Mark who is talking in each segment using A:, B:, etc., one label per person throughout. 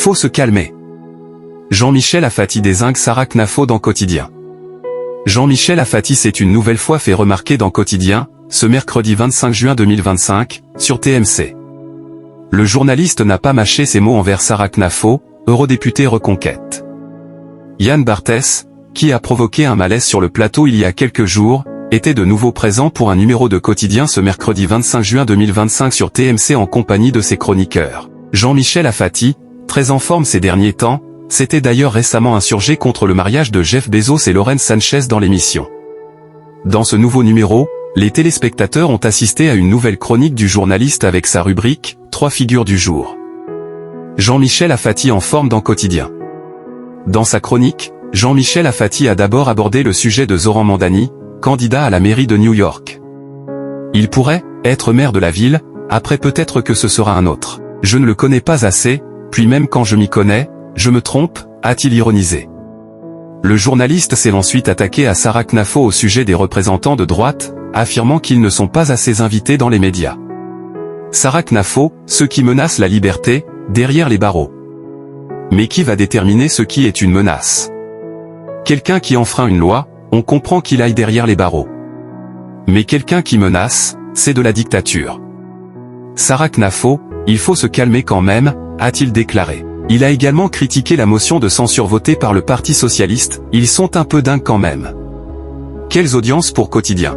A: faut se calmer. Jean-Michel Afati dézingue Sarah Knafo dans Quotidien. Jean-Michel Afati s'est une nouvelle fois fait remarquer dans Quotidien, ce mercredi 25 juin 2025, sur TMC. Le journaliste n'a pas mâché ses mots envers Sarah Knafo, eurodéputée Reconquête. Yann Barthès, qui a provoqué un malaise sur le plateau il y a quelques jours, était de nouveau présent pour un numéro de Quotidien ce mercredi 25 juin 2025 sur TMC en compagnie de ses chroniqueurs. Jean-Michel Afati, très en forme ces derniers temps, s'était d'ailleurs récemment insurgé contre le mariage de Jeff Bezos et Lauren Sanchez dans l'émission. Dans ce nouveau numéro, les téléspectateurs ont assisté à une nouvelle chronique du journaliste avec sa rubrique « 3 figures du jour ». Jean-Michel Afati en forme dans Quotidien. Dans sa chronique, Jean-Michel Afati a d'abord abordé le sujet de Zoran Mandani, candidat à la mairie de New York. Il pourrait être maire de la ville, après peut-être que ce sera un autre. Je ne le connais pas assez, puis même quand je m'y connais, je me trompe, a-t-il ironisé. Le journaliste s'est ensuite attaqué à Sarah Knafo au sujet des représentants de droite, affirmant qu'ils ne sont pas assez invités dans les médias. Sarah Knafo, ceux qui menacent la liberté, derrière les barreaux. Mais qui va déterminer ce qui est une menace? Quelqu'un qui enfreint une loi, on comprend qu'il aille derrière les barreaux. Mais quelqu'un qui menace, c'est de la dictature. Sarah Knafo, il faut se calmer quand même, a-t-il déclaré. Il a également critiqué la motion de censure votée par le Parti socialiste, ils sont un peu dingues quand même. Quelles audiences pour Quotidien?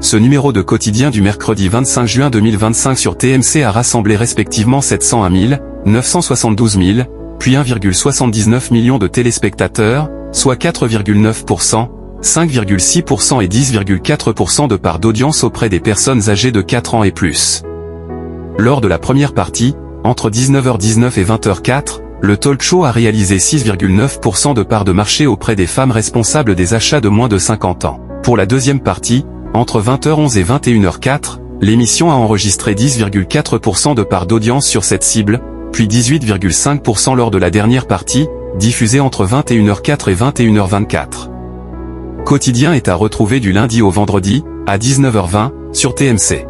A: Ce numéro de Quotidien du mercredi 25 juin 2025 sur TMC a rassemblé respectivement 701 000, 972 000, puis 1,79 million de téléspectateurs, soit 4,9%, 5,6% et 10,4% de part d'audience auprès des personnes âgées de 4 ans et plus. Lors de la première partie, entre 19h19 et 20h04, le talk show a réalisé 6,9% de part de marché auprès des femmes responsables des achats de moins de 50 ans. Pour la deuxième partie, entre 20h11 et 21h04, l'émission a enregistré 10,4% de part d'audience sur cette cible, puis 18,5% lors de la dernière partie, diffusée entre 21h04 et 21h24. Quotidien est à retrouver du lundi au vendredi, à 19h20, sur TMC.